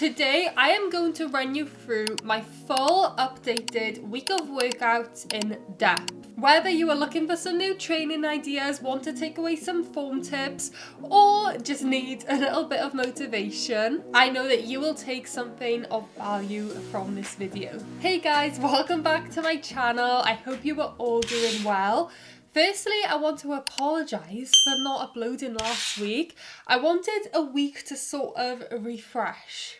Today I am going to run you through my full updated week of workouts in depth. Whether you are looking for some new training ideas, want to take away some form tips, or just need a little bit of motivation, I know that you will take something of value from this video. Hey guys, welcome back to my channel. I hope you are all doing well. Firstly, I want to apologise for not uploading last week. I wanted a week to sort of refresh.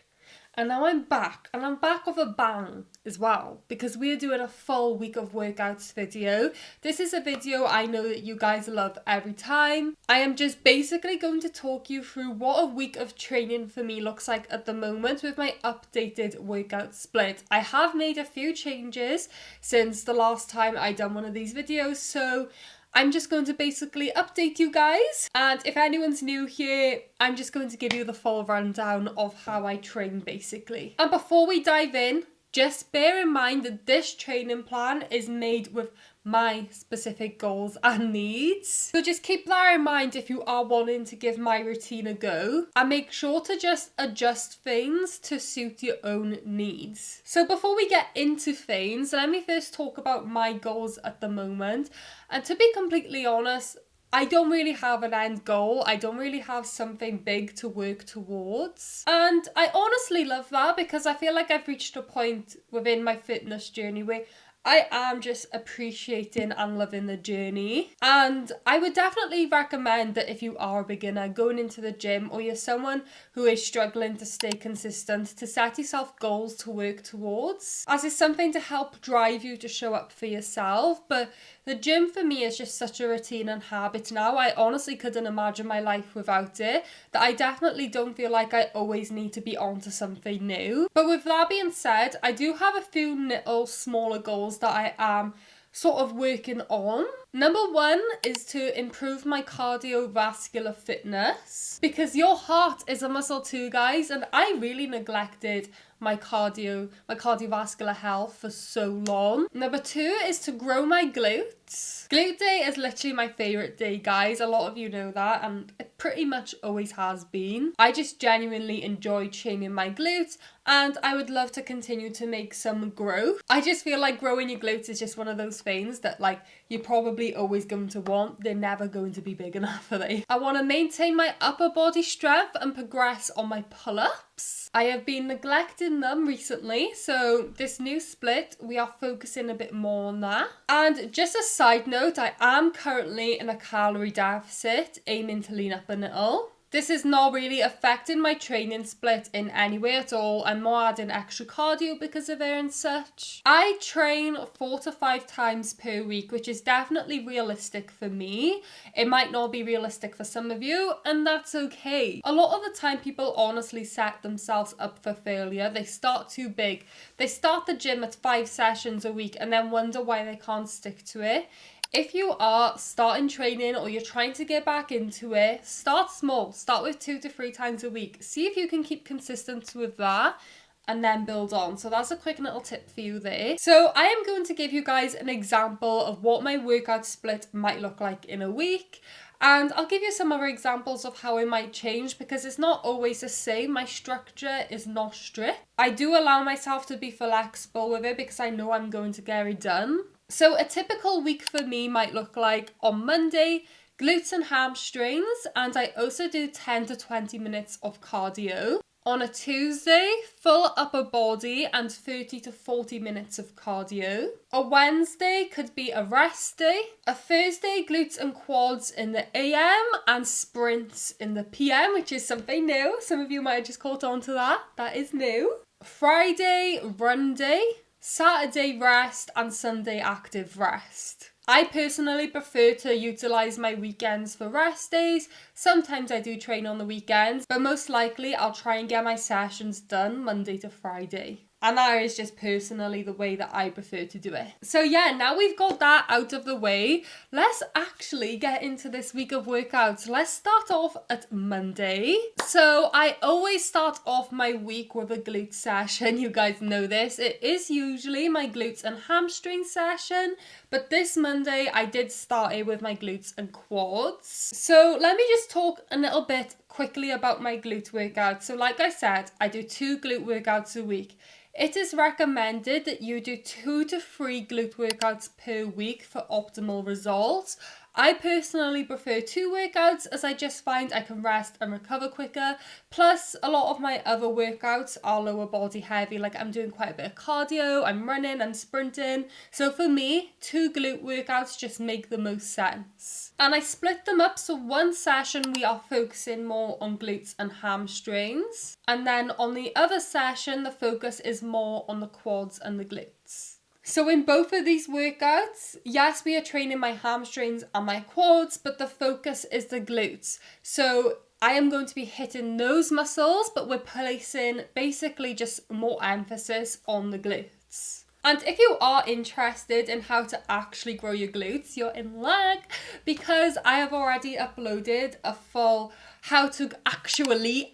And now I'm back, and I'm back with a bang as well, because we're doing a full week of workouts video. This is a video I know that you guys love every time. I am just basically going to talk you through what a week of training for me looks like at the moment with my updated workout split. I have made a few changes since the last time I done one of these videos, so I'm just going to basically update you guys, and if anyone's new here, I'm just going to give you the full rundown of how I train basically. And before we dive in, just bear in mind that this training plan is made with my specific goals and needs. So just keep that in mind if you are wanting to give my routine a go, and make sure to just adjust things to suit your own needs. So before we get into things, let me first talk about my goals at the moment. And to be completely honest, I don't really have an end goal. I don't really have something big to work towards. And I honestly love that, because I feel like I've reached a point within my fitness journey where I am just appreciating and loving the journey. And I would definitely recommend that if you are a beginner going into the gym, or you're someone who is struggling to stay consistent, to set yourself goals to work towards, as it's something to help drive you to show up for yourself. But the gym for me is just such a routine and habit now. I honestly couldn't imagine my life without it, that I definitely don't feel like I always need to be onto something new. But with that being said, I do have a few little smaller goals that I am sort of working on. Number one is to improve my cardiovascular fitness, because your heart is a muscle too, guys, and I really neglected my cardiovascular health for so long. Number two is to grow my glutes. Glute day is literally my favourite day, guys. A lot of you know that, and it pretty much always has been. I just genuinely enjoy training my glutes, and I would love to continue to make some growth. I just feel like growing your glutes is just one of those things that, like, you're probably always going to want. They're never going to be big enough, are they? I want to maintain my upper body strength and progress on my pull-ups. I have been neglecting them recently, so this new split, we are focusing a bit more on that. And just a side note, I am currently in a calorie deficit, aiming to lean up a little. This is not really affecting my training split in any way at all. I'm more adding extra cardio because of it and such. I train 4 to 5 times per week, which is definitely realistic for me. It might not be realistic for some of you, and that's okay. A lot of the time people honestly set themselves up for failure. They start too big. They start the gym at 5 sessions a week and then wonder why they can't stick to it. If you are starting training, or you're trying to get back into it, start small. Start with 2 to 3 times a week. See if you can keep consistent with that, and then build on. So that's a quick little tip for you there. So I am going to give you guys an example of what my workout split might look like in a week. And I'll give you some other examples of how it might change, because it's not always the same. My structure is not strict. I do allow myself to be flexible with it, because I know I'm going to get it done. So a typical week for me might look like on Monday, glutes and hamstrings, and I also do 10 to 20 minutes of cardio. On a Tuesday, full upper body and 30 to 40 minutes of cardio. A Wednesday could be a rest day. A Thursday, glutes and quads in the AM and sprints in the PM, which is something new. Some of you might have just caught on to that. That is new. Friday, run day. Saturday rest, and Sunday active rest. I personally prefer to utilise my weekends for rest days. Sometimes I do train on the weekends, but most likely I'll try and get my sessions done Monday to Friday. And that is just personally the way that I prefer to do it. So yeah, now we've got that out of the way, let's actually get into this week of workouts. Let's start off at Monday. So I always start off my week with a glute session. You guys know this. It is usually my glutes and hamstring session, but this Monday I did start it with my glutes and quads. So let me just talk a little bit quickly about my glute workout. So like I said, I do 2 glute workouts a week. It is recommended that you do 2 to 3 glute workouts per week for optimal results. I personally prefer 2 workouts as I just find I can rest and recover quicker. Plus, a lot of my other workouts are lower body heavy, like I'm doing quite a bit of cardio, I'm running, I'm sprinting. So for me, 2 glute workouts just make the most sense. And I split them up, so one session we are focusing more on glutes and hamstrings. And then on the other session, the focus is more on the quads and the glutes. So in both of these workouts, yes, we are training my hamstrings and my quads, but the focus is the glutes. So I am going to be hitting those muscles, but we're placing basically just more emphasis on the glutes. And if you are interested in how to actually grow your glutes, you're in luck, because I have already uploaded a full how to actually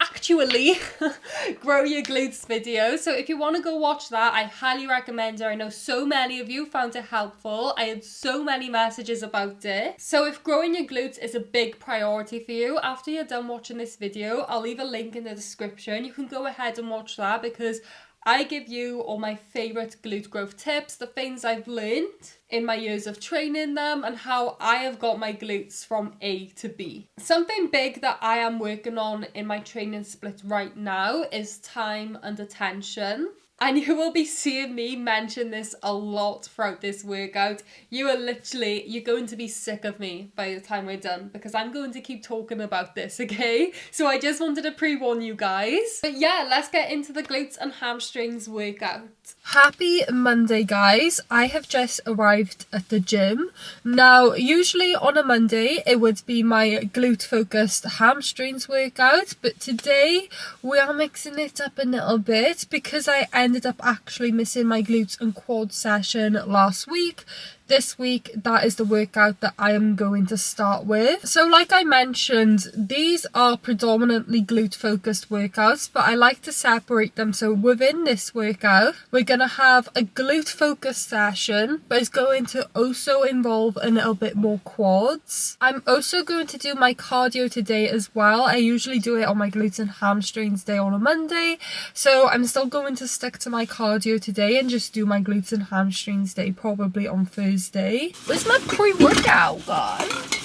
grow your glutes video. So if you want to go watch that, I highly recommend it. I know so many of you found it helpful. I had so many messages about it. So if growing your glutes is a big priority for you, after you're done watching this video, I'll leave a link in the description. You can go ahead and watch that, because I give you all my favourite glute growth tips, the things I've learned in my years of training them, and how I have got my glutes from A to B. Something big that I am working on in my training split right now is time and attention. And you will be seeing me mention this a lot throughout this workout. You're going to be sick of me by the time we're done, because I'm going to keep talking about this, okay? So I just wanted to pre-warn you guys. But yeah, let's get into the glutes and hamstrings workout. Happy Monday, guys. I have just arrived at the gym. Now, usually on a Monday, it would be my glute-focused hamstrings workout, but today we are mixing it up a little bit because I ended up actually missing my glutes and quad session last week. This week, that is the workout that I am going to start with. So like I mentioned, these are predominantly glute focused workouts, but I like to separate them. So within this workout, we're going to have a glute focused session, but it's going to also involve a little bit more quads. I'm also going to do my cardio today as well. I usually do it on my glutes and hamstrings day on a Monday. So I'm still going to stick to my cardio today and just do my glutes and hamstrings day probably on Thursday. Where's my pre-workout, guys?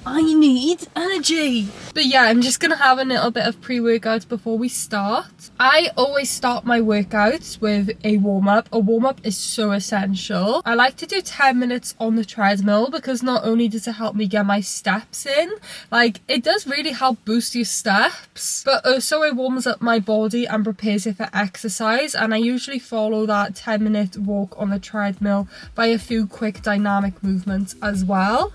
I need energy. But yeah, I'm just gonna have a little bit of pre-workout before we start. I always start my workouts with a warm-up. A warm-up is so essential. I like to do 10 minutes on the treadmill, because not only does it help me get my steps in, like it does really help boost your steps, but also it warms up my body and prepares it for exercise. And I usually follow that 10-minute walk on the treadmill by a few quick dynamic movements as well.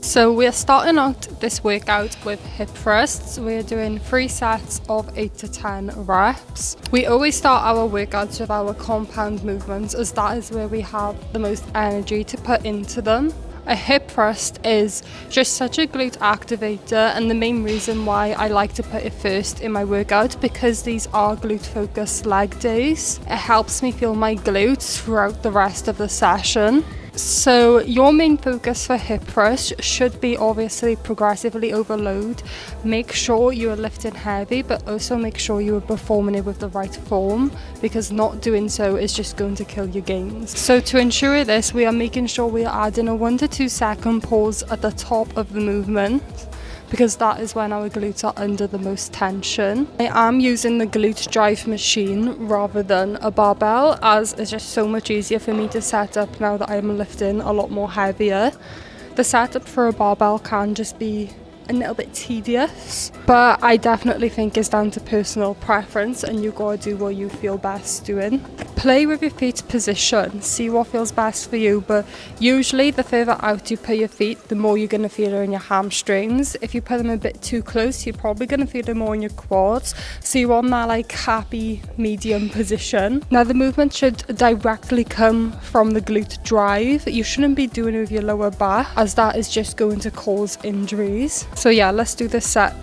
So we're starting out this workout with hip thrusts. We're doing 3 sets of 8 to 10 reps. We always start our workouts with our compound movements, as that is where we have the most energy to put into them. A hip thrust is just such a glute activator, and the main reason why I like to put it first in my workout, because these are glute focused leg days. It helps me feel my glutes throughout the rest of the session. So your main focus for hip thrust should be obviously progressively overload. Make sure you are lifting heavy, but also make sure you are performing it with the right form, because not doing so is just going to kill your gains. So to ensure this, we are making sure we are adding a 1 to 2 second pause at the top of the movement, because that is when our glutes are under the most tension. I am using the glute drive machine rather than a barbell, as it's just so much easier for me to set up now that I'm lifting a lot more heavier. The setup for a barbell can just be a little bit tedious, but I definitely think it's down to personal preference, and you gotta do what you feel best doing. Play with your feet's position, see what feels best for you, but usually the further out you put your feet, the more you're gonna feel it in your hamstrings. If you put them a bit too close, you're probably gonna feel it more in your quads, so you want that like happy medium position. Now the movement should directly come from the glute drive. You shouldn't be doing it with your lower back, as that is just going to cause injuries. So yeah, let's do this set.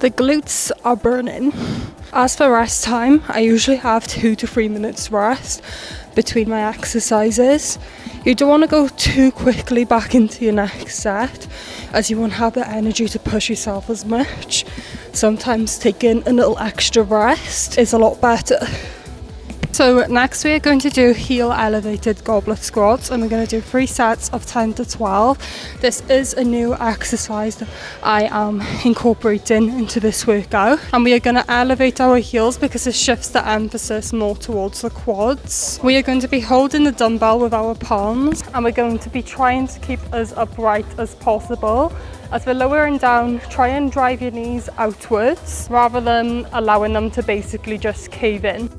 The glutes are burning. As for rest time, I usually have 2 to 3 minutes rest between my exercises. You don't want to go too quickly back into your next set, as you won't have the energy to push yourself as much. Sometimes taking a little extra rest is a lot better. So next we are going to do heel elevated goblet squats, and we're going to do 3 sets of 10 to 12. This is a new exercise that I am incorporating into this workout, and we are going to elevate our heels because it shifts the emphasis more towards the quads. We are going to be holding the dumbbell with our palms, and we're going to be trying to keep as upright as possible. As we're lowering down, try and drive your knees outwards rather than allowing them to basically just cave in.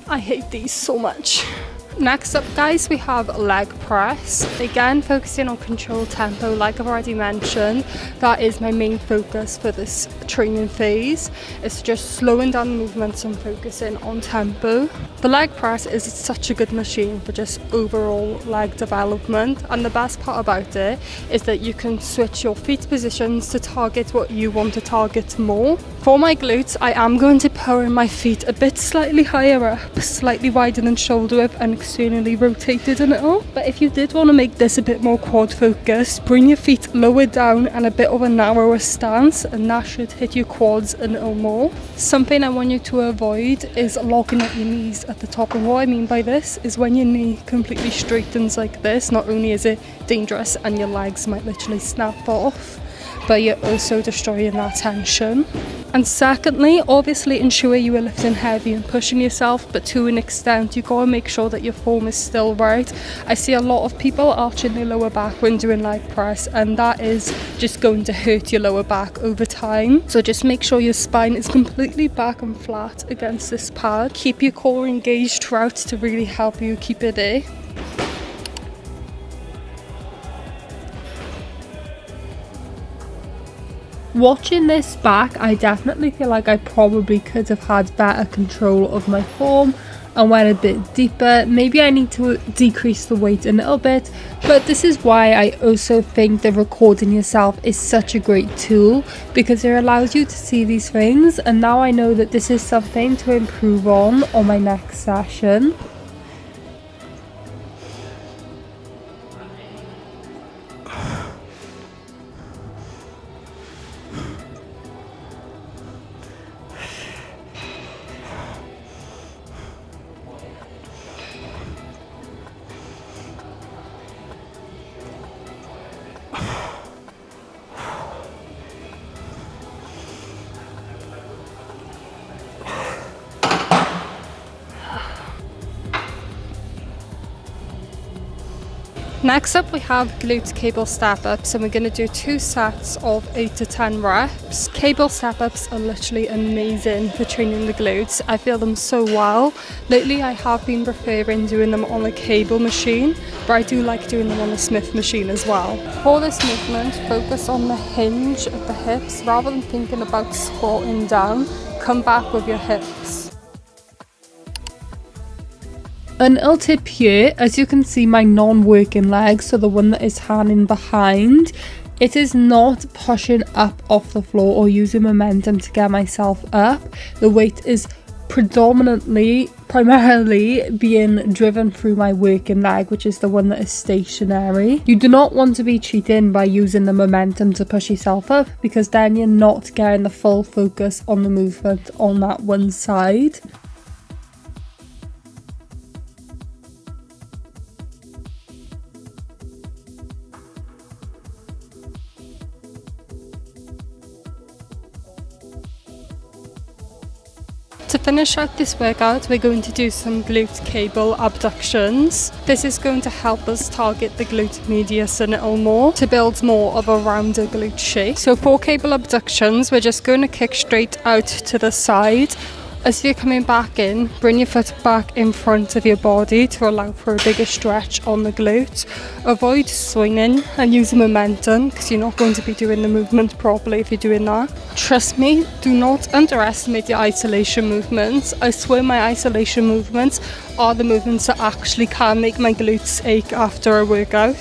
I hate these so much. Next up guys, we have leg press. Again, focusing on control tempo. Like I've already mentioned, that is my main focus for this training phase. It's just slowing down the movements and focusing on tempo. The leg press is such a good machine for just overall leg development, and the best part about it is that you can switch your feet positions to target what you want to target more. For my glutes, I am going to power my feet a bit slightly higher up, slightly wider than shoulder width and externally rotated a little. But if you did want to make this a bit more quad focused, bring your feet lower down and a bit of a narrower stance, and that should hit your quads a little more. Something I want you to avoid is locking up your knees at the top, and what I mean by this is when your knee completely straightens like this, not only is it dangerous and your legs might literally snap off, but you're also destroying that tension. And secondly, obviously ensure you are lifting heavy and pushing yourself, but to an extent you gotta make sure that your form is still right. I see a lot of people arching their lower back when doing leg press, and that is just going to hurt your lower back over time. So just make sure your spine is completely back and flat against this pad. Keep your core engaged throughout to really help you keep it there. Watching this back, I definitely feel like I probably could have had better control of my form and went a bit deeper. Maybe I need to decrease the weight a little bit, but this is why I also think that recording yourself is such a great tool, because it allows you to see these things, and now I know that this is something to improve on my next session. Next up we have glute cable step ups, and we're going to do 2 sets of 8 to 10 reps. Cable step ups are literally amazing for training the glutes. I feel them so well. Lately I have been preferring doing them on the cable machine, but I do like doing them on the Smith machine as well. For this movement, focus on the hinge of the hips rather than thinking about squatting down. Come back with your hips. An little tip here, as you can see my non-working leg, so the one that is hanging behind, it is not pushing up off the floor or using momentum to get myself up. The weight is primarily being driven through my working leg, which is the one that is stationary. You do not want to be cheating by using the momentum to push yourself up, because then you're not getting the full focus on the movement on that one side. To finish out this workout, we're going to do some glute cable abductions. This is going to help us target the glute medius a little more to build more of a rounder glute shape. So for cable abductions, we're just going to kick straight out to the side. As you're coming back in, bring your foot back in front of your body to allow for a bigger stretch on the glute. Avoid swinging and using momentum because you're not going to be doing the movement properly if you're doing that. Trust me, do not underestimate your isolation movements. I swear my isolation movements are the movements that actually can make my glutes ache after a workout.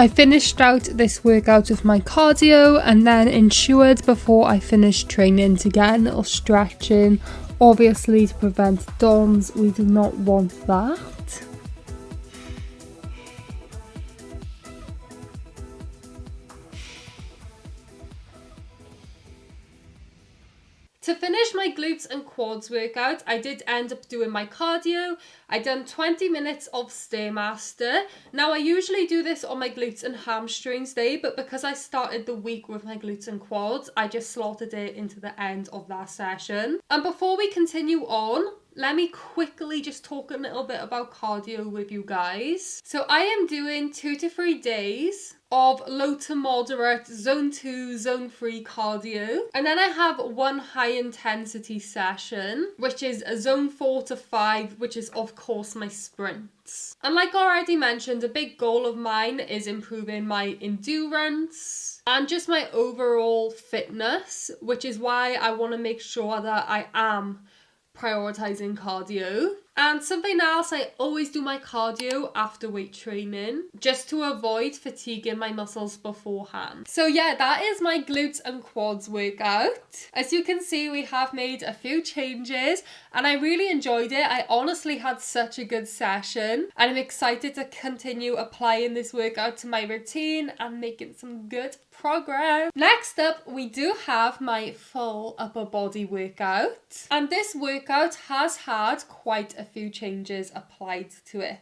I finished out this workout with my cardio and then ensured before I finished training to get a little stretching, obviously to prevent DOMS. We do not want that. To finish my glutes and quads workout, I did end up doing my cardio. I done 20 minutes of Stairmaster. Now I usually do this on my glutes and hamstrings day, but because I started the week with my glutes and quads, I just slotted it into the end of that session. And before we continue on, let me quickly just talk a little bit about cardio with you guys. So I am doing 2 to 3 days of low to moderate zone 2, zone 3 cardio. And then I have one high intensity session, which is a zone 4 to 5, which is of course my sprints. And like I already mentioned, a big goal of mine is improving my endurance and just my overall fitness, which is why I want to make sure that I am prioritizing cardio. And something else, I always do my cardio after weight training just to avoid fatiguing my muscles beforehand. So yeah, that is my glutes and quads workout. As you can see, we have made a few changes and I really enjoyed it. I honestly had such a good session and I'm excited to continue applying this workout to my routine and making some good progress. Next up, we do have my full upper body workout. And this workout has had quite a few changes applied to it.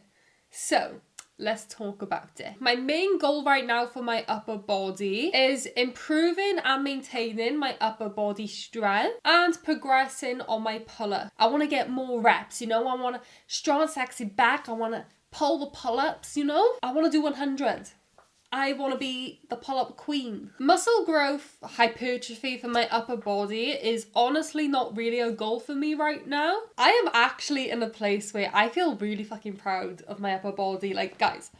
So let's talk about it. My main goal right now for my upper body is improving and maintaining my upper body strength and progressing on my pull-up. I want to get more reps, you know, I want a strong, sexy back. I want to pull the pull-ups, you know, I want to do 100. I want to be the pull-up queen. Muscle growth, hypertrophy for my upper body is honestly not really a goal for me right now. I am actually in a place where I feel really fucking proud of my upper body. Like, guys,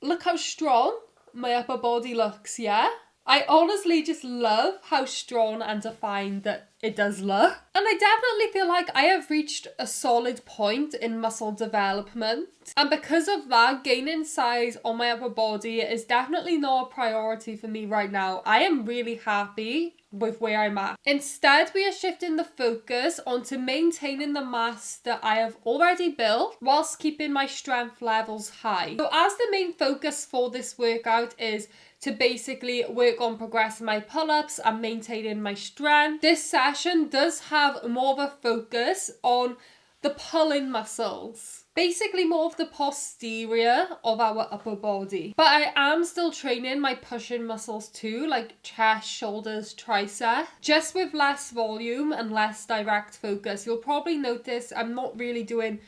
look how strong my upper body looks, yeah? I honestly just love how strong and defined that it does look. And I definitely feel like I have reached a solid point in muscle development. And because of that, gaining size on my upper body is definitely not a priority for me right now. I am really happy with where I'm at. Instead, we are shifting the focus onto maintaining the mass that I have already built whilst keeping my strength levels high. So as the main focus for this workout is to basically work on progressing my pull-ups and maintaining my strength, this session does have more of a focus on the pulling muscles. Basically more of the posterior of our upper body. But I am still training my pushing muscles too, like chest, shoulders, tricep, just with less volume and less direct focus. You'll probably notice I'm not really doing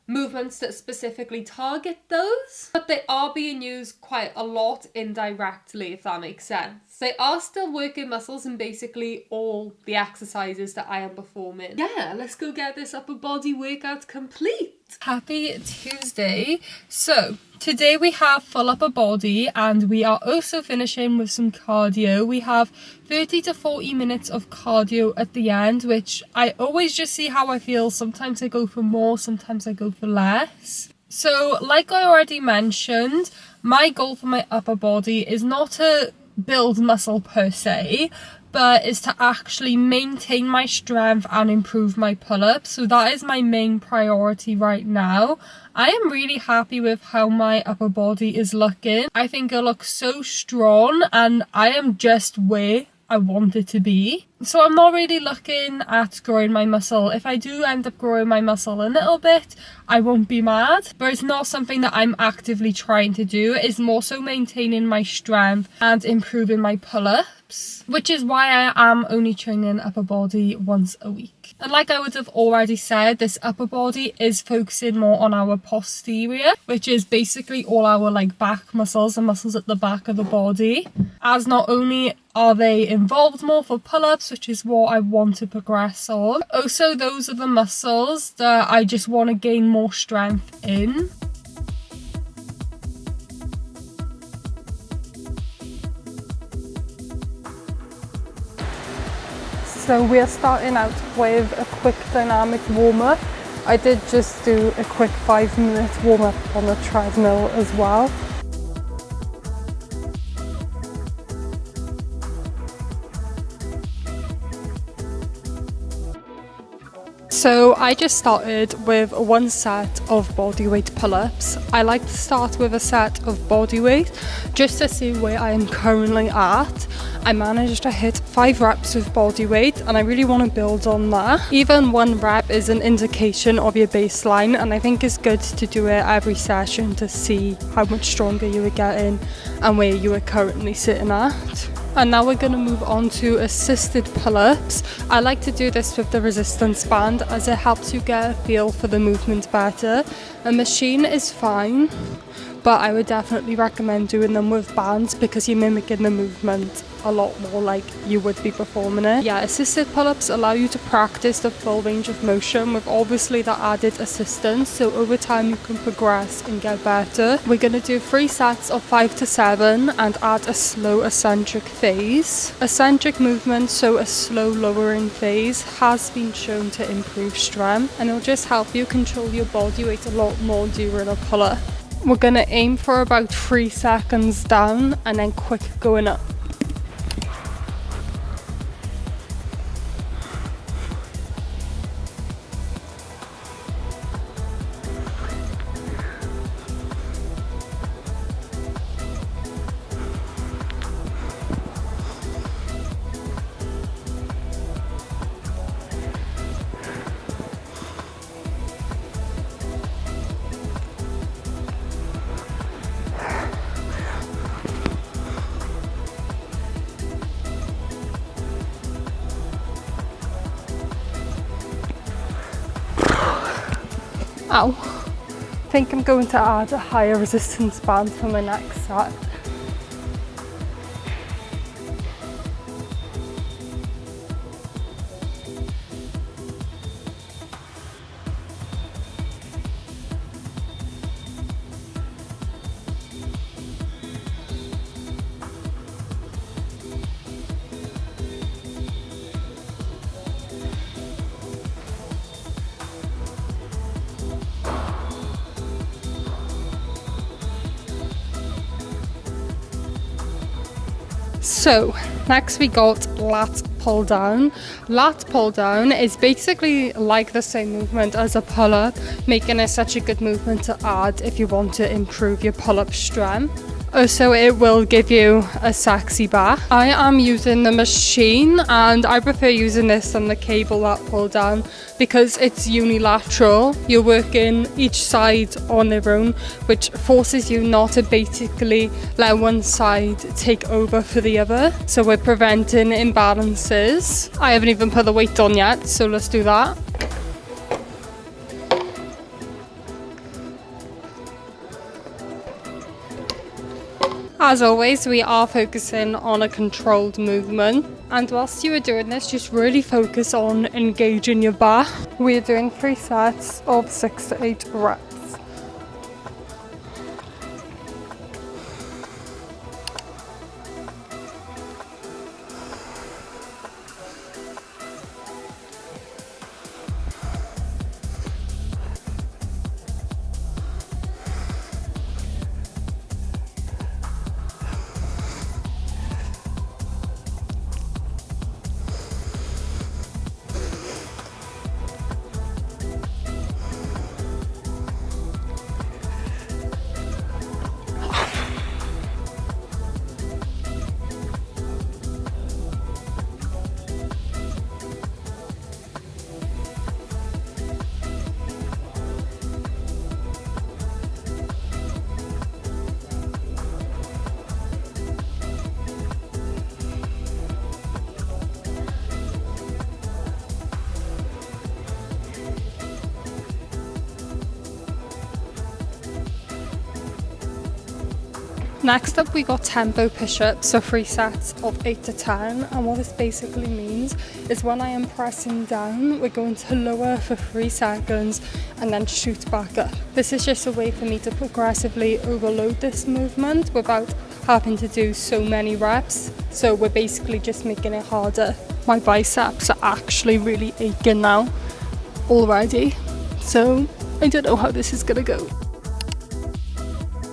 movements that specifically target those, but they are being used quite a lot indirectly, if that makes sense. They are still working muscles in basically all the exercises that I am performing. Yeah, let's go get this upper body workout complete. Happy Tuesday. So today we have full upper body and we are also finishing with some cardio. We have 30 to 40 minutes of cardio at the end, which I always just see how I feel. Sometimes I go for more, sometimes I go for less. So like I already mentioned, my goal for my upper body is not to build muscle per se, but is to actually maintain my strength and improve my pull-ups. So that is my main priority right now. I am really happy with how my upper body is looking. I think it looks so strong and I am just where I want it to be. So I'm not really looking at growing my muscle. If I do end up growing my muscle a little bit, I won't be mad, but it's not something that I'm actively trying to do. It's more so maintaining my strength and improving my pull-ups, which is why I am only training upper body once a week. And like I would have already said, this upper body is focusing more on our posterior, which is basically all our like back muscles and muscles at the back of the body, as not only are they involved more for pull-ups, which is what I want to progress on, also those are the muscles that I just want to gain more strength in. So we're starting out with a quick dynamic warm-up. I did just do a quick 5-minute warm-up on the treadmill as well. So I just started with one set of bodyweight pull-ups. I like to start with a set of bodyweight just to see where I am currently at. I managed to hit 5 reps with bodyweight and I really want to build on that. Even 1 rep is an indication of your baseline, and I think it's good to do it every session to see how much stronger you are getting and where you are currently sitting at. And now we're going to move on to assisted pull-ups. I like to do this with the resistance band as it helps you get a feel for the movement better. A machine is fine, but I would definitely recommend doing them with bands because you're mimicking the movement a lot more like you would be performing it. Yeah, assisted pull-ups allow you to practice the full range of motion with obviously the added assistance, so over time you can progress and get better. We're going to do 3 sets of 5 to 7 and add a slow eccentric phase. Eccentric movement, so a slow lowering phase, has been shown to improve strength and it'll just help you control your body weight a lot more during a pull-up. We're going to aim for about 3 seconds down and then quick going up. Ow. I think I'm going to add a higher resistance band for my next set. So next we got lat pull down. Lat pull down is basically like the same movement as a pull up, making it such a good movement to add if you want to improve your pull up strength. Also, it will give you a sexy back. I am using the machine and I prefer using this than the cable lat pull down because it's unilateral. You're working each side on their own, which forces you not to basically let one side take over for the other. So we're preventing imbalances. I haven't even put the weight on yet, so let's do that. As always, we are focusing on a controlled movement, and whilst you are doing this, just really focus on engaging your back. We are doing 3 sets of 6 to 8 reps. Next up, we got tempo push-ups, so 3 sets of 8 to 10, and what this basically means is when I am pressing down, we're going to lower for 3 seconds and then shoot back up. This is just a way for me to progressively overload this movement without having to do so many reps, so we're basically just making it harder. My biceps are actually really aching now already, so I don't know how this is gonna go.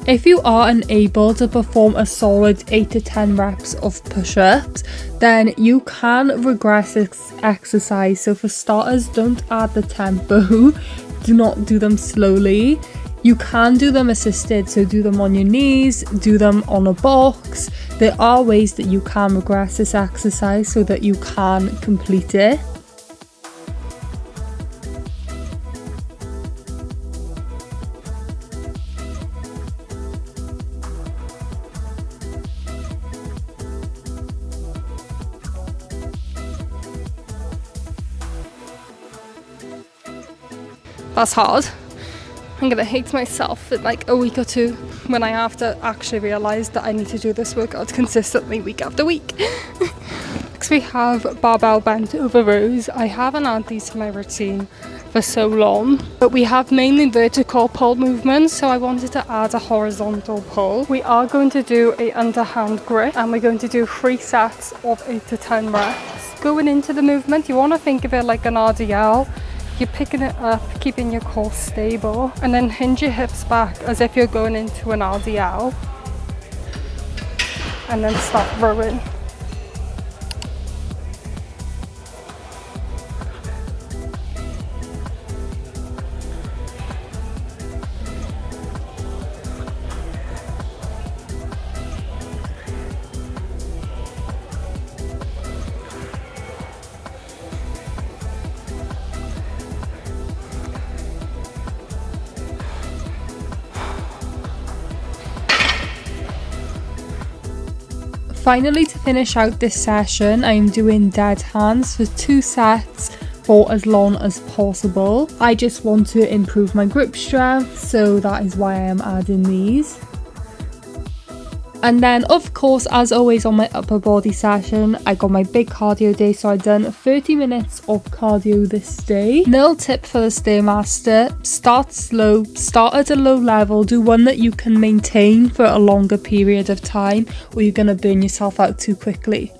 If you are unable to perform a solid 8 to 10 reps of push-ups, then you can regress this exercise. So for starters, don't add the tempo. Do not do them slowly. You can do them assisted, so do them on your knees, do them on a box. There are ways that you can regress this exercise so that you can complete it. That's hard. I'm gonna hate myself in like a week or two when I have to actually realise that I need to do this workout consistently week after week. Next we have barbell bent over rows. I haven't added these to my routine for so long, but we have mainly vertical pull movements, so I wanted to add a horizontal pull. We are going to do a underhand grip, and we're going to do 3 sets of 8 to 10 reps. Going into the movement, you want to think of it like an RDL. You're picking it up, keeping your core stable, and then hinge your hips back as if you're going into an RDL, and then start rowing. Finally, to finish out this session, I'm doing dead hands for 2 sets for as long as possible. I just want to improve my grip strength, so that is why I am adding these. And then, of course, as always on my upper body session, I got my big cardio day, so I've done 30 minutes of cardio this day. Little tip for the Stairmaster: start slow, start at a low level, do one that you can maintain for a longer period of time, or you're gonna burn yourself out too quickly.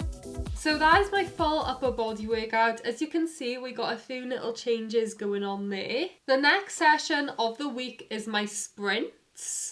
So that is my full upper body workout. As you can see, we got a few little changes going on there. The next session of the week is my sprint.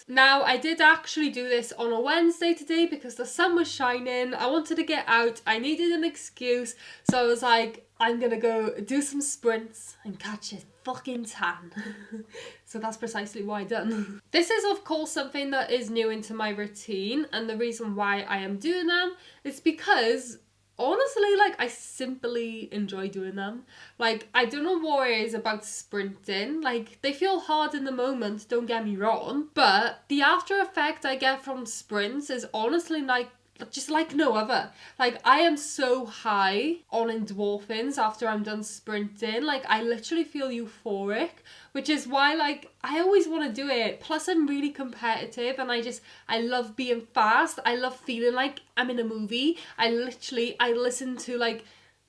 Now, I did actually do this on a Wednesday today because the sun was shining. I wanted to get out. I needed an excuse. So I was like, I'm gonna go do some sprints and catch a fucking tan. So that's precisely what I done. This is of course something that is new into my routine, and the reason why I am doing them is because honestly, like, I simply enjoy doing them. Like, I don't know what it is about sprinting. Like, they feel hard in the moment, don't get me wrong, but the after effect I get from sprints is honestly like just like no other. Like, I am so high on endorphins after I'm done sprinting. Like, I literally feel euphoric, which is why, like, I always want to do it. Plus, I'm really competitive and I love being fast. I love feeling like I'm in a movie. I listen to, like,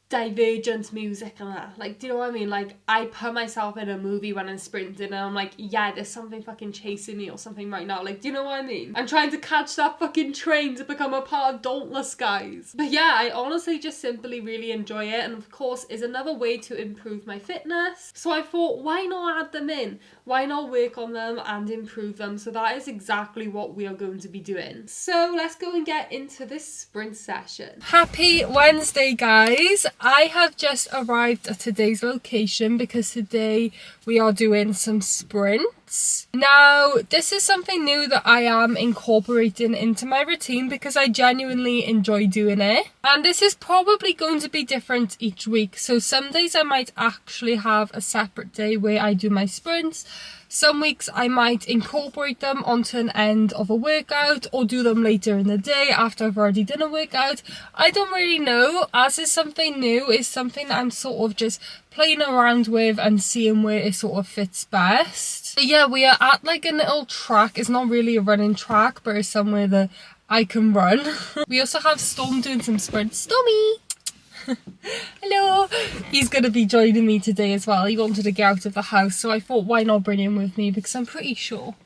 Divergent music and that. Like, do you know what I mean? Like, I put myself in a movie when I'm sprinting and I'm like, yeah, there's something fucking chasing me or something right now. Like, do you know what I mean? I'm trying to catch that fucking train to become a part of Dauntless, guys. But yeah, I honestly just simply really enjoy it, and of course is another way to improve my fitness. So I thought, why not add them in? Why not work on them and improve them? So that is exactly what we are going to be doing. So let's go and get into this sprint session. Happy Wednesday, guys. I have just arrived at today's location because today we are doing some sprints. Now, this is something new that I am incorporating into my routine because I genuinely enjoy doing it. And this is probably going to be different each week. So some days I might actually have a separate day where I do my sprints. Some weeks I might incorporate them onto an end of a workout or do them later in the day after I've already done a workout. I don't really know, as it's something new, it's something that I'm sort of just playing around with and seeing where it sort of fits best. But yeah, we are at like a little track. It's not really a running track, but it's somewhere that I can run. We also have Storm doing some sprints. Stormy! Hello! He's going to be joining me today as well. He wanted to get out of the house, so I thought, why not bring him with me, because I'm pretty sure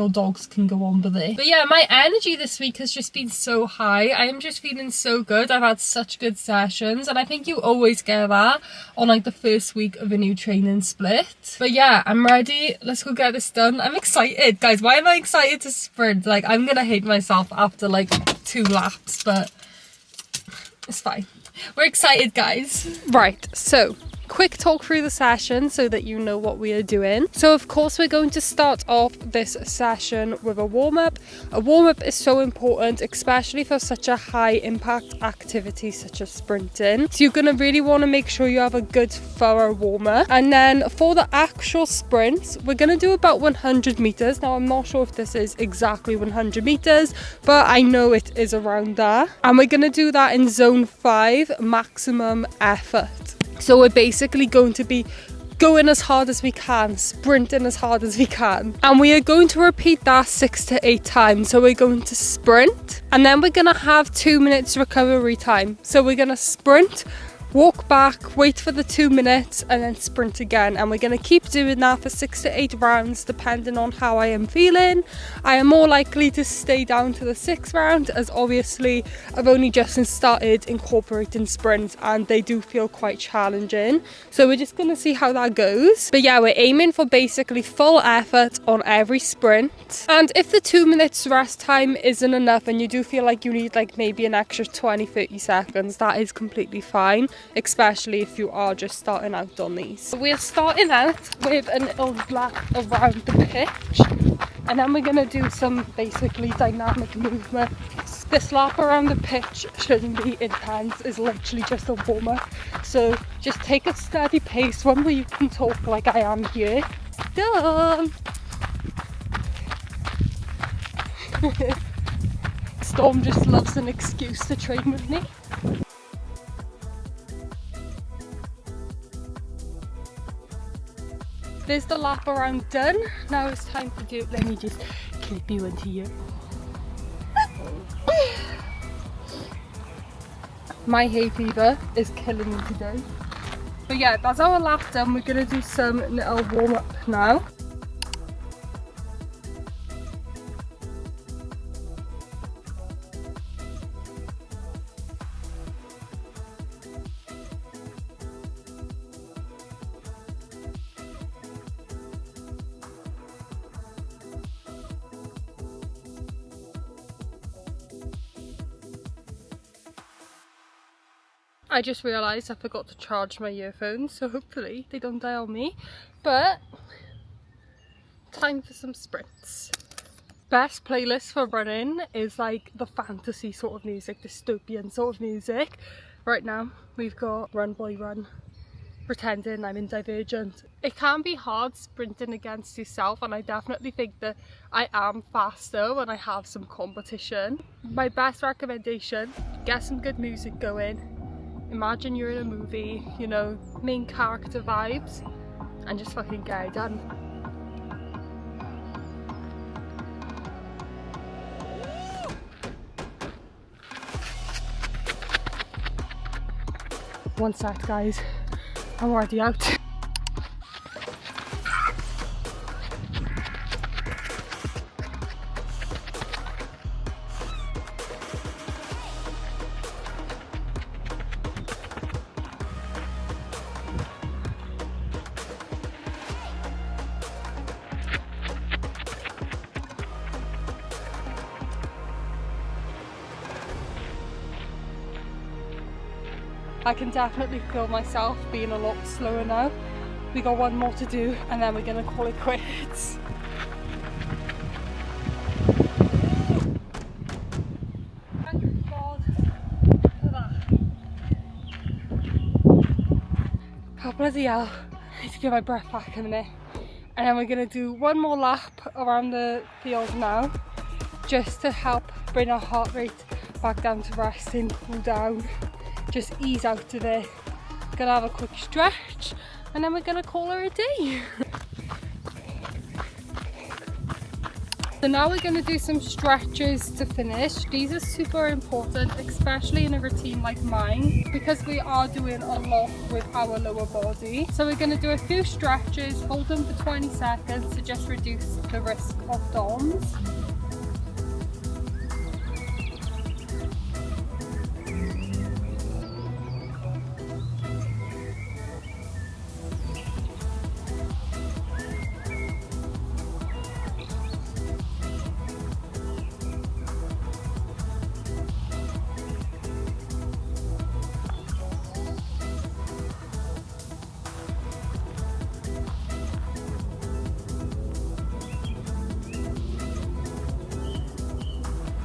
dogs can go on with it. But yeah, my energy this week has just been so high. I am just feeling so good. I've had such good sessions, and I think you always get that on like the first week of a new training split. But yeah, I'm ready. Let's go get this done. I'm excited, guys. Why am I excited to sprint? Like, I'm gonna hate myself after like 2 laps, but it's fine. We're excited, guys. Right, so quick talk through the session so that you know what we are doing. So of course we're going to start off this session with a warm-up. A warm-up is so important, especially for such a high impact activity such as sprinting. So you're going to really want to make sure you have a good thorough warm-up. And then for the actual sprints, we're going to do about 100 meters. Now I'm not sure if this is exactly 100 meters, but I know it is around there. And we're going to do that in zone 5, maximum effort. So we're basically going to be going as hard as we can, sprinting as hard as we can. And we are going to repeat that 6 to 8 times. So we're going to sprint and then we're going to have 2 minutes recovery time. So we're going to sprint, walk back, wait for the 2 minutes and then sprint again. And we're going to keep doing that for 6 to 8 rounds depending on how I am feeling. I am more likely to stay down to the 6th round as obviously I've only just started incorporating sprints and they do feel quite challenging. So we're just going to see how that goes. But yeah, we're aiming for basically full effort on every sprint. And if the 2 minutes rest time isn't enough and you do feel like you need like maybe an extra 20-30 seconds, that is completely fine, especially if you are just starting out on these. We're starting out with a little lap around the pitch and then we're going to do some basically dynamic movement. This lap around the pitch shouldn't be intense, it's literally just a warm-up. So just take a steady pace, one where you can talk like I am here. Done! Storm just loves an excuse to train with me. There's the lap around done. Now it's time to do, let me just clip you into here. My hay fever is killing me today. But yeah, that's our lap done. We're gonna do some little warm up now. I just realised I forgot to charge my earphones, so hopefully they don't die on me. But time for some sprints. Best playlist for running is like the fantasy sort of music, dystopian sort of music. Right now we've got Run Boy Run pretending I'm in Divergent. It can be hard sprinting against yourself, and I definitely think that I am faster when I have some competition. My best recommendation, get some good music going. Imagine you're in a movie, you know, main character vibes, and just fucking get it done. One sec, guys, I'm already out. I can definitely feel myself being a lot slower now. We got one more to do and then we're gonna call it quits. Thank God for that. Oh bloody hell. I need to get my breath back in a minute. And then we're gonna do one more lap around the field now, just to help bring our heart rate back down to resting, cool down. Just ease out of it. Gonna have a quick stretch and then we're gonna call her a day. So now we're gonna do some stretches to finish. These are super important, especially in a routine like mine, because we are doing a lot with our lower body. So we're gonna do a few stretches, hold them for 20 seconds to just reduce the risk of DOMS.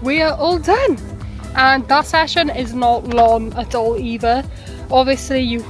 We are all done, and that session is not long at all either. Obviously, you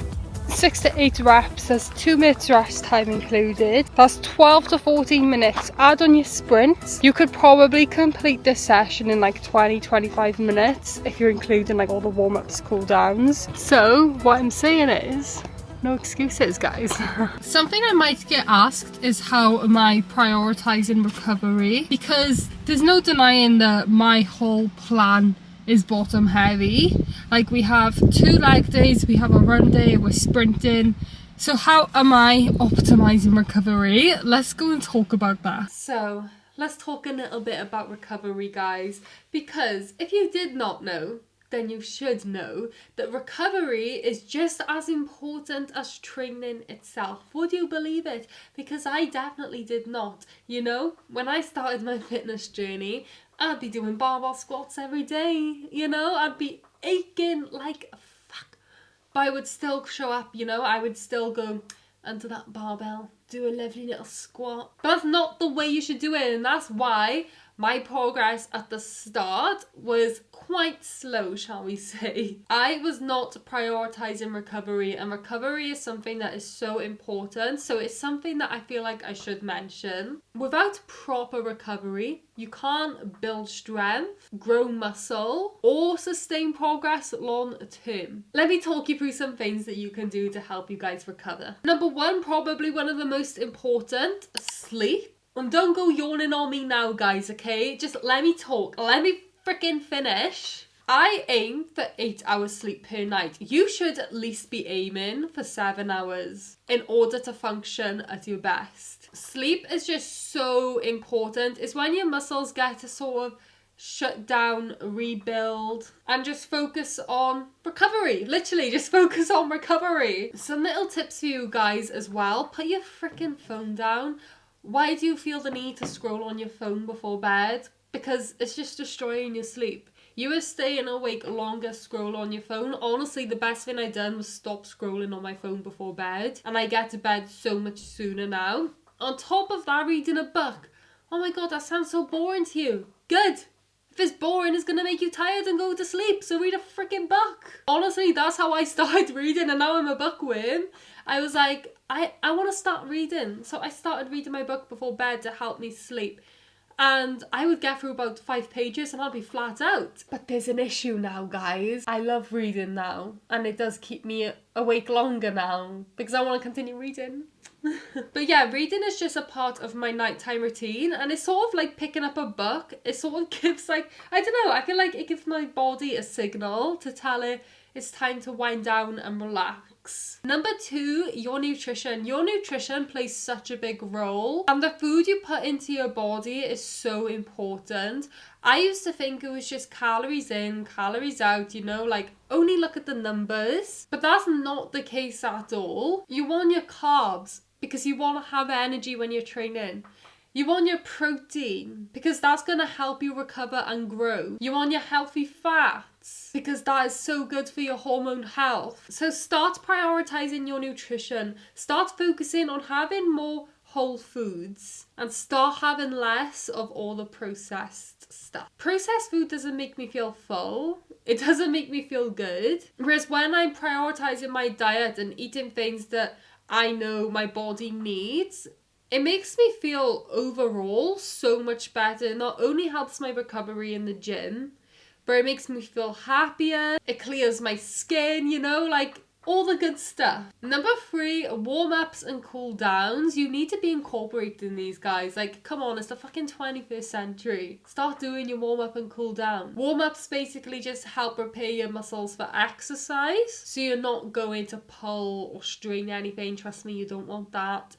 6 to 8 reps, there's 2 minutes rest time included. That's 12 to 14 minutes. Add on your sprints. You could probably complete this session in like 20-25 minutes if you're including like all the warm-ups, cool downs. So what I'm saying is, no excuses, guys. Something I might get asked is how am I prioritizing recovery, because there's no denying that my whole plan is bottom heavy. Like, we have 2 leg days, we have a run day, we're sprinting. So how am I optimizing recovery? Let's go and talk about that. So let's talk a little bit about recovery, guys, because if you did not know, then you should know that recovery is just as important as training itself. Would you believe it? Because I definitely did not. You know, when I started my fitness journey, I'd be doing barbell squats every day, you know, I'd be aching like fuck. But I would still show up, you know, I would still go under that barbell, do a lovely little squat. But that's not the way you should do it, and that's why my progress at the start was quite slow, shall we say. I was not prioritizing recovery, and recovery is something that is so important. So it's something that I feel like I should mention. Without proper recovery, you can't build strength, grow muscle, or sustain progress long term. Let me talk you through some things that you can do to help you guys recover. Number 1, probably one of the most important, sleep. And don't go yawning on me now, guys, okay? Just let me talk. Let me freaking finish. I aim for 8 hours sleep per night. You should at least be aiming for 7 hours in order to function at your best. Sleep is just so important. It's when your muscles get to sort of shut down, rebuild, and just focus on recovery. Literally, just focus on recovery. Some little tips for you guys as well. Put your freaking phone down. Why do you feel the need to scroll on your phone before bed? Because it's just destroying your sleep. You are staying awake longer, scroll on your phone. Honestly, the best thing I done was stop scrolling on my phone before bed. And I get to bed so much sooner now. On top of that, reading a book. Oh my god, that sounds so boring to you. Good. If it's boring, it's gonna make you tired and go to sleep, so read a freaking book. Honestly, that's how I started reading, and now I'm a bookworm. I was like, I want to start reading, so I started reading my book before bed to help me sleep. And I would get through about 5 pages and I'll be flat out. But there's an issue now, guys. I love reading now, and it does keep me awake longer now because I want to continue reading. But yeah, reading is just a part of my nighttime routine, and it's sort of like picking up a book. It sort of gives, like, I don't know, I feel like it gives my body a signal to tell it it's time to wind down and relax. Number 2, your nutrition. Your nutrition plays such a big role, and the food you put into your body is so important. I used to think it was just calories in, calories out, you know, like only look at the numbers. But that's not the case at all. You want your carbs because you want to have energy when you're training. You want your protein because that's going to help you recover and grow. You want your healthy fats because that is so good for your hormone health. So start prioritizing your nutrition. Start focusing on having more whole foods and start having less of all the processed stuff. Processed food doesn't make me feel full. It doesn't make me feel good. Whereas when I'm prioritizing my diet and eating things that I know my body needs, it makes me feel overall so much better. It not only helps my recovery in the gym, but it makes me feel happier. It clears my skin, you know, like all the good stuff. Number 3, warm-ups and cool-downs. You need to be incorporating these, guys. Like, come on, it's the fucking 21st century. Start doing your warm-up and cool-down. Warm-ups basically just help repair your muscles for exercise, so you're not going to pull or strain anything. Trust me, you don't want that.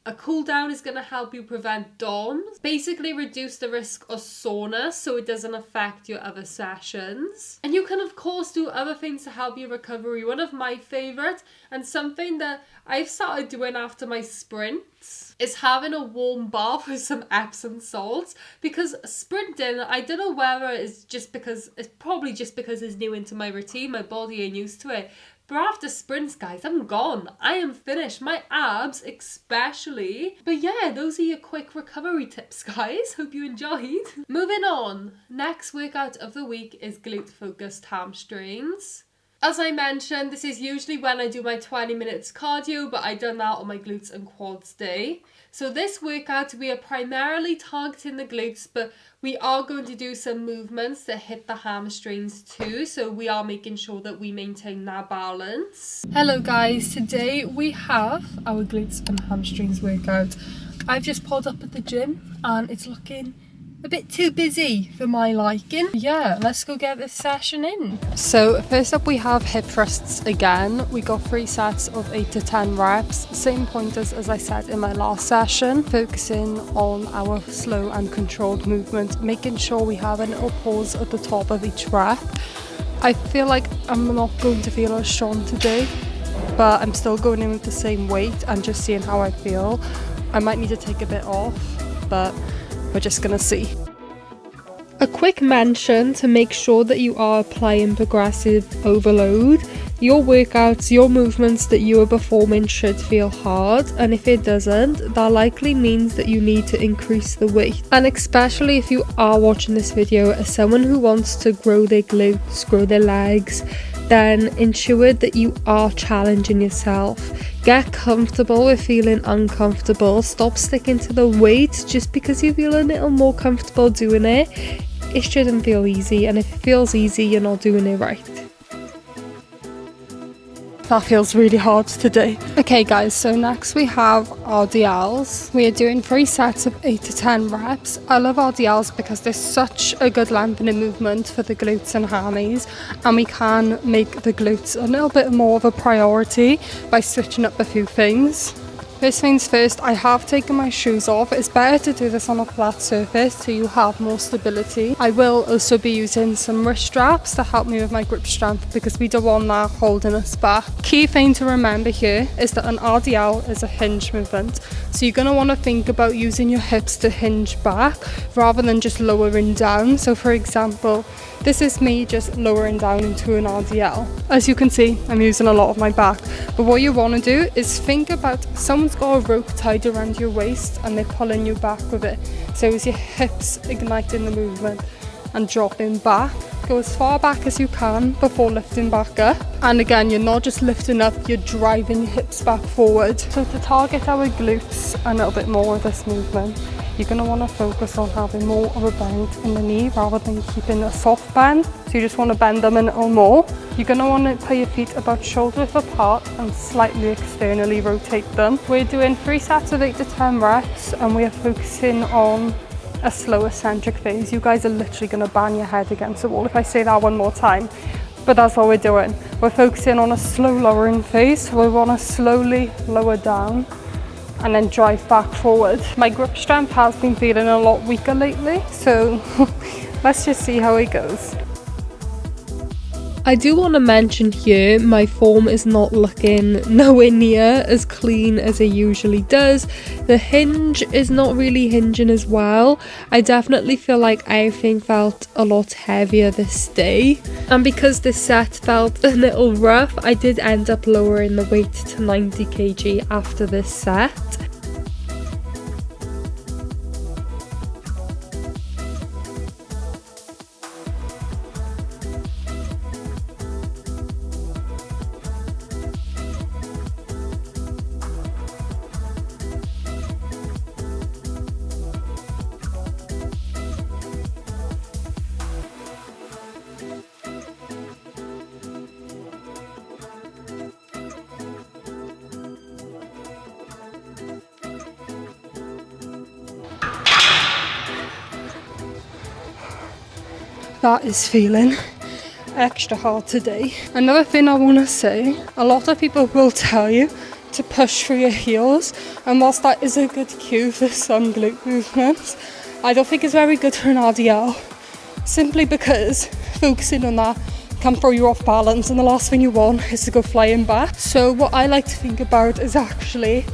A cool down is going to help you prevent DOMS, basically reduce the risk of soreness so it doesn't affect your other sessions. And you can of course do other things to help your recovery. One of my favourite, and something that I've started doing after my sprints, is having a warm bath with some Epsom salts. Because sprinting, I don't know whether it's probably just because it's new into my routine, my body ain't used to it. But after sprints, guys, I'm gone. I am finished. My abs especially. But yeah, those are your quick recovery tips, guys. Hope you enjoyed. Moving on. Next workout of the week is glute focused hamstrings. As I mentioned, this is usually when I do my 20 minutes cardio, but I done that on my glutes and quads day. So this workout, we are primarily targeting the glutes, but we are going to do some movements that hit the hamstrings too. So we are making sure that we maintain that balance. Hello guys, today we have our glutes and hamstrings workout. I've just pulled up at the gym and it's looking a bit too busy for my liking. Yeah, let's go get this session in. So first up we have hip thrusts again. We got 3 sets of 8 to 10 reps. Same pointers as I said in my last session, focusing on our slow and controlled movement, making sure we have a little pause at the top of each rep. I feel like I'm not going to feel as strong today, but I'm still going in with the same weight and just seeing how I feel. I might need to take a bit off, but we're just gonna see. A quick mention to make sure that you are applying progressive overload. Your workouts, your movements that you are performing should feel hard, and if it doesn't, that likely means that you need to increase the weight. And especially if you are watching this video as someone who wants to grow their glutes, grow their legs, then ensure that you are challenging yourself. Get comfortable with feeling uncomfortable. Stop sticking to the weight just because you feel a little more comfortable doing it. It shouldn't feel easy, and if it feels easy, you're not doing it right. That feels really hard today. Okay guys, so next we have RDLs. We are doing 3 sets of 8 to 10 reps. I love RDLs because they're such a good lengthening movement for the glutes and hammies, and we can make the glutes a little bit more of a priority by switching up a few things. First things first, I have taken my shoes off. It's better to do this on a flat surface so you have more stability. I will also be using some wrist straps to help me with my grip strength because we don't want that holding us back. Key thing to remember here is that an RDL is a hinge movement. So you're going to want to think about using your hips to hinge back rather than just lowering down. So for example, this is me just lowering down into an RDL. As you can see, I'm using a lot of my back. But what you want to do is think about someone's got a rope tied around your waist and they're pulling you back with it. So it's your hips igniting the movement. and dropping back. Go as far back as you can before lifting back up. And again, you're not just lifting up, you're driving your hips back forward. So to target our glutes a little bit more with this movement, you're going to want to focus on having more of a bend in the knee rather than keeping a soft bend. So you just want to bend them a little more. You're going to want to put your feet about shoulder width apart and slightly externally rotate them. We're doing 3 sets of 8 to 10 reps and we are focusing on a slow eccentric phase. You guys are literally going to bang your head against the wall if I say that one more time. But that's what we're doing. We're focusing on a slow lowering phase. So we want to slowly lower down and then drive back forward. My grip strength has been feeling a lot weaker lately, so let's just see how it goes. I do want to mention here, my form is not looking nowhere near as clean as it usually does. The hinge is not really hinging as well. I definitely feel like everything felt a lot heavier this day. And because this set felt a little rough, I did end up lowering the weight to 90 kg after this set. That is feeling extra hard today. Another thing I want to say, a lot of people will tell you to push through your heels, and whilst that is a good cue for some glute movements, I don't think it's very good for an RDL, simply because focusing on that can throw you off balance, and the last thing you want is to go flying back. So what I like to think about is actually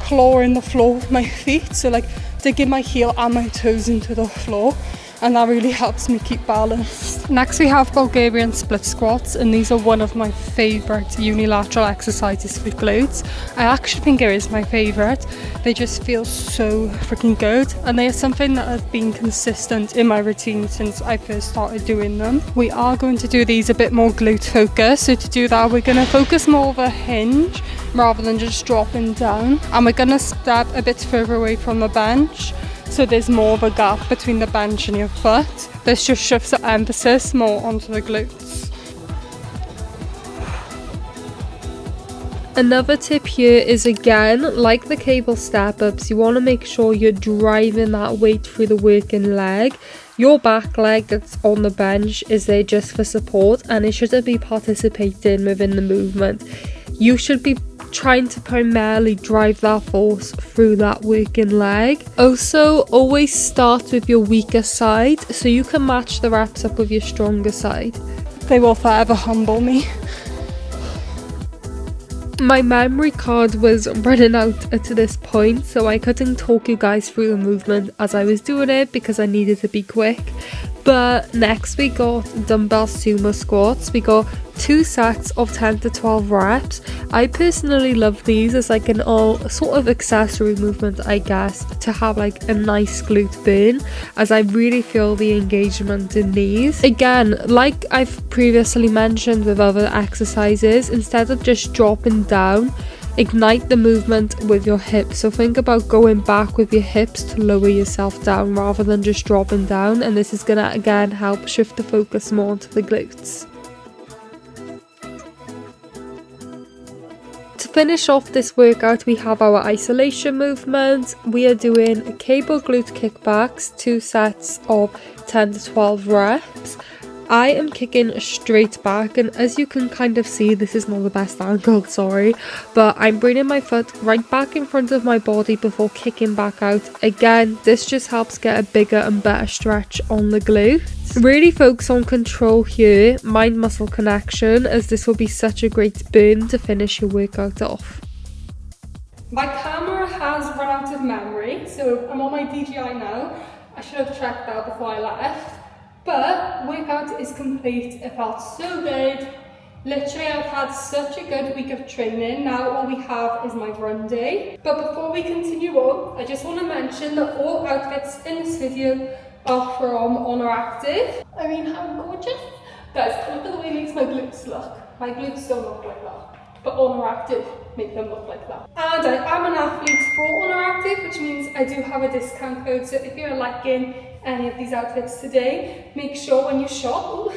clawing the floor with my feet, so like digging my heel and my toes into the floor, and that really helps me keep balanced. Next we have Bulgarian split squats, and these are one of my favourite unilateral exercises for glutes. I actually think it is my favourite. They just feel so freaking good, and they are something that has been consistent in my routine since I first started doing them. We are going to do these a bit more glute focused, so to do that we're going to focus more of a hinge rather than just dropping down, and we're going to step a bit further away from the bench, so there's more of a gap between the bench and your foot. This just shifts the emphasis more onto the glutes. Another tip here is, again, like the cable step ups, you want to make sure you're driving that weight through the working leg. Your back leg that's on the bench is there just for support, and it shouldn't be participating within the movement. You should be trying to primarily drive that force through that working leg. Also, always start with your weaker side so you can match the reps up with your stronger side. They will forever humble me. My memory card was running out at this point, so I couldn't talk you guys through the movement as I was doing it because I needed to be quick. But next we got dumbbell sumo squats. We got 2 sets of 10 to 12 reps. I personally love these as like an all sort of accessory movement, I guess, to have like a nice glute burn, as I really feel the engagement in these. Again, like I've previously mentioned with other exercises, instead of just dropping down, ignite the movement with your hips. So think about going back with your hips to lower yourself down rather than just dropping down, and this is gonna again help shift the focus more onto the glutes. To finish off this workout, we have our isolation movement. We are doing cable glute kickbacks, 2 sets of 10 to 12 reps. I am kicking straight back, and as you can kind of see, this is not the best angle, sorry, but I'm bringing my foot right back in front of my body before kicking back out. Again, this just helps get a bigger and better stretch on the glutes. Really focus on control here, mind muscle connection, as this will be such a great burn to finish your workout off. My camera has run out of memory, so I'm on my DJI now. I should have checked that before I left. But workout is complete. It felt so good. Literally, I've had such a good week of training. Now all we have is my run day. But before we continue on, I just want to mention that all outfits in this video are from ONERACTIVE. I mean, how gorgeous. Guys, look at the way it makes my glutes look. My glutes don't look like that, but ONERACTIVE make them look like that. And I am an athlete for ONERACTIVE, which means I do have a discount code. So if you're liking any of these outfits today, make sure when you shop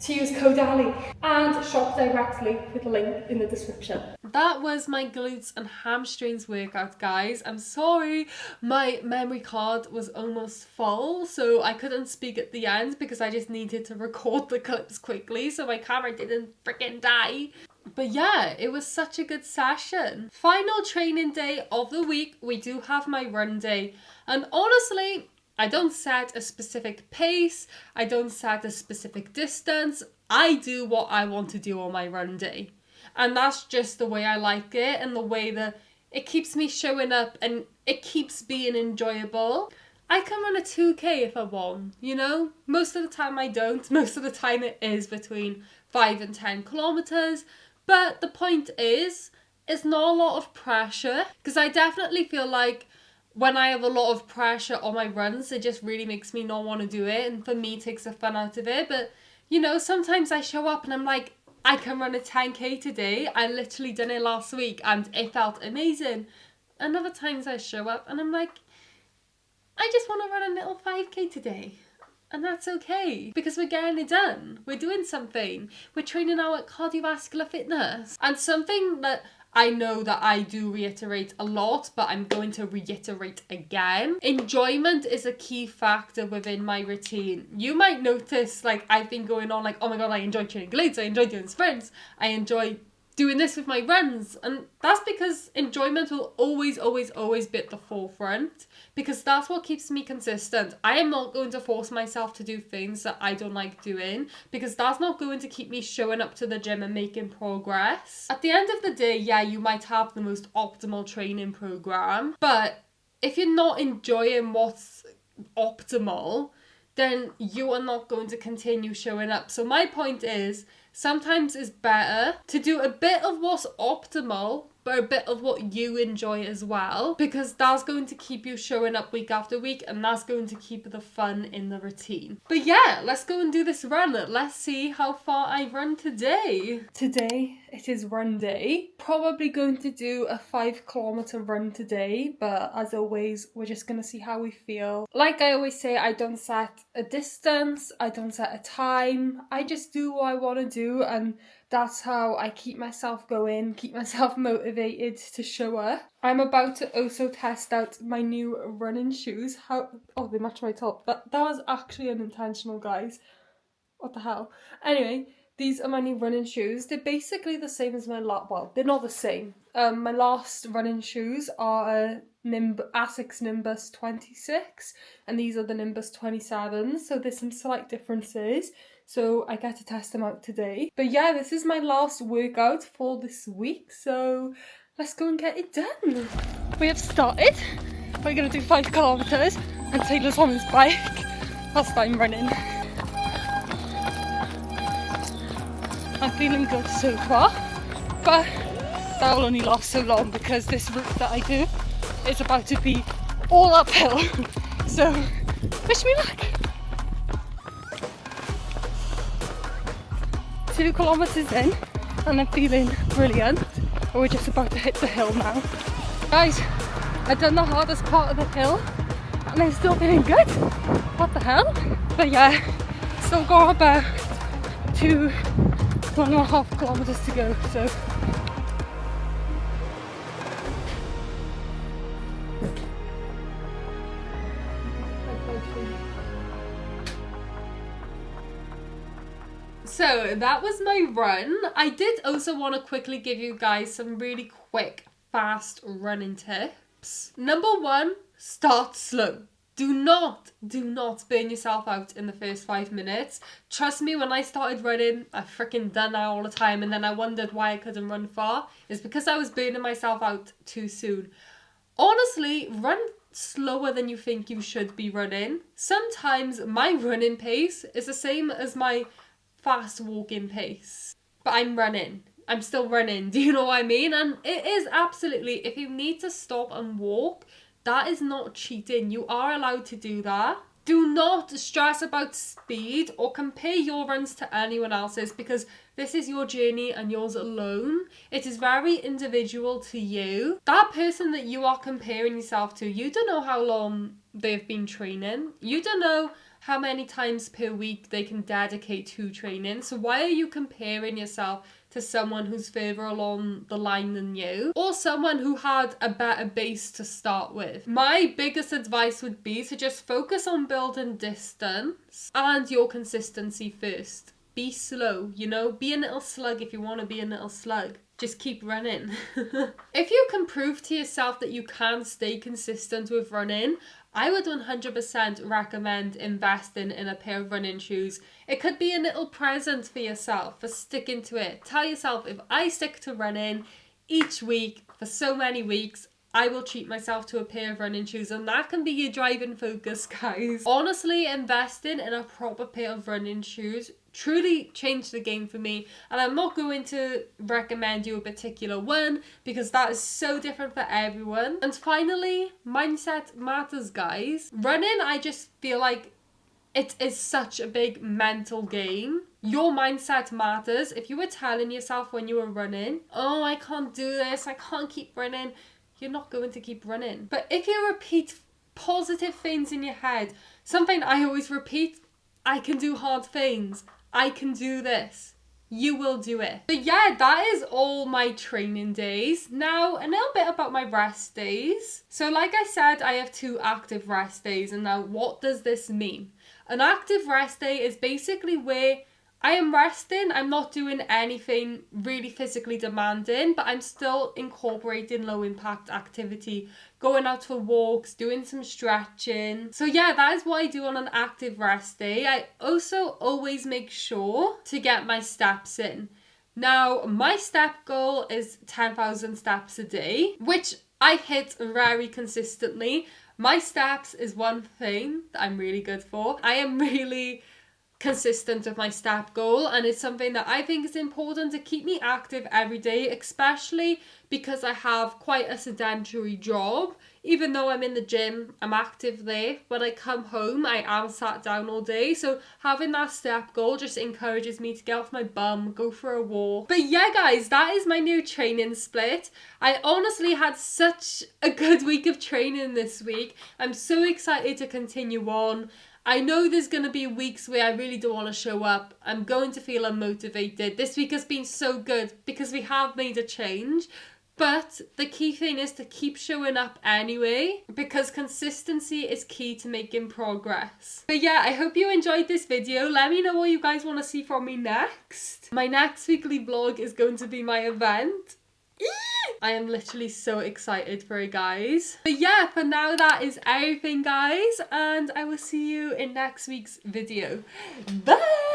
to use code Ali and shop directly with the link in the description. That was my glutes and hamstrings workout, guys. I'm sorry, my memory card was almost full, so I couldn't speak at the end because I just needed to record the clips quickly so my camera didn't freaking die. But yeah, it was such a good session. Final training day of the week, we do have my run day. And honestly, I don't set a specific pace, I don't set a specific distance. I do what I want to do on my run day. And that's just the way I like it, and the way that it keeps me showing up and it keeps being enjoyable. I can run a 2K if I want, you know? Most of the time I don't. Most of the time it is between 5 and 10 kilometers. But the point is, it's not a lot of pressure, because I definitely feel like when I have a lot of pressure on my runs, it just really makes me not want to do it, and for me it takes the fun out of it. But you know, sometimes I show up and I'm like, I can run a 10K today. I literally done it last week and it felt amazing. And other times I show up and I'm like, I just want to run a little 5K today. And that's okay, because we're getting it done. We're doing something. We're training our cardiovascular fitness. And something that I know that I do reiterate a lot, but I'm going to reiterate again. Enjoyment is a key factor within my routine. You might notice, like, I've been going on like, oh my god, I enjoy training glutes, I enjoy doing sprints, I enjoy doing this with my runs. And that's because enjoyment will always, always, always be at the forefront, because that's what keeps me consistent. I am not going to force myself to do things that I don't like doing, because that's not going to keep me showing up to the gym and making progress. At the end of the day, yeah, you might have the most optimal training program, but if you're not enjoying what's optimal, then you are not going to continue showing up. So my point is, sometimes it's better to do a bit of what's optimal, but a bit of what you enjoy as well, because that's going to keep you showing up week after week, and that's going to keep the fun in the routine. But yeah, let's go and do this run. Let's see how far I run today. Today, it is run day. Probably going to do a 5-kilometer run today, but as always, we're just going to see how we feel. Like I always say, I don't set a distance, I don't set a time, I just do what I want to do, and that's how I keep myself going, keep myself motivated to show up. I'm about to also test out my new running shoes. Oh, they match my top. That was actually unintentional, guys. What the hell? Anyway, these are my new running shoes. They're basically the same as my well, they're not the same. My last running shoes are Asics Nimbus 26, and these are the Nimbus 27s, so there's some slight differences. So I get to test them out today. But yeah, this is my last workout for this week, so let's go and get it done. We have started. We're going to do 5 kilometers, and Taylor's on his bike whilst I'm running. I'm feeling good so far, but that will only last so long because this route that I do is about to be all uphill. So wish me luck. 2 kilometers in and I'm feeling brilliant. We're just about to hit the hill now. Guys, I've done the hardest part of the hill and I'm still feeling good. What the hell? But yeah, still got about 1.5 kilometers to go, so. So that was my run. I did also want to quickly give you guys some really quick, fast running tips. Number 1, start slow. Do not burn yourself out in the first 5 minutes. Trust me, when I started running, I freaking done that all the time, and then I wondered why I couldn't run far. It's because I was burning myself out too soon. Honestly, run slower than you think you should be running. Sometimes my running pace is the same as my fast walking pace, but I'm running. I'm still running. Do you know what I mean? And it is absolutely, if you need to stop and walk, that is not cheating. You are allowed to do that. Do not stress about speed or compare your runs to anyone else's, because this is your journey and yours alone. It is very individual to you. That person that you are comparing yourself to, you don't know how long they've been training. You don't know how many times per week they can dedicate to training. So why are you comparing yourself to someone who's further along the line than you, or someone who had a better base to start with? My biggest advice would be to just focus on building distance and your consistency first. Be slow, you know, be a little slug if you want to be a little slug. Just keep running. If you can prove to yourself that you can stay consistent with running, I would 100% recommend investing in a pair of running shoes. It could be a little present for yourself for sticking to it. Tell yourself, if I stick to running each week for so many weeks, I will treat myself to a pair of running shoes, and that can be your driving focus, guys. Honestly, investing in a proper pair of running shoes truly changed the game for me, and I'm not going to recommend you a particular one because that is so different for everyone. And finally, mindset matters, guys. Running, I just feel like it is such a big mental game. Your mindset matters. If you were telling yourself when you were running, oh, I can't do this, I can't keep running, you're not going to keep running. But if you repeat positive things in your head, something I always repeat, I can do hard things, I can do this, you will do it. But yeah, that is all my training days. Now, a little bit about my rest days. So like I said, I have 2 active rest days. And now what does this mean? An active rest day is basically where I am resting, I'm not doing anything really physically demanding, but I'm still incorporating low impact activity, going out for walks, doing some stretching. So yeah, that is what I do on an active rest day. I also always make sure to get my steps in. Now, my step goal is 10,000 steps a day, which I hit very consistently. My steps is one thing that I'm really good for. I am really consistent with my step goal, and it's something that I think is important to keep me active every day, especially because I have quite a sedentary job. Even though I'm in the gym, I'm active there. When I come home, I am sat down all day, so having that step goal just encourages me to get off my bum, go for a walk. But yeah, guys, that is my new training split. I honestly had such a good week of training this week. I'm so excited to continue on. I know there's going to be weeks where I really don't want to show up. I'm going to feel unmotivated. This week has been so good because we have made a change. But the key thing is to keep showing up anyway, because consistency is key to making progress. But yeah, I hope you enjoyed this video. Let me know what you guys want to see from me next. My next weekly vlog is going to be my event. I am literally so excited for it, guys. But yeah, for now that is everything, guys, and I will see you in next week's video. Bye!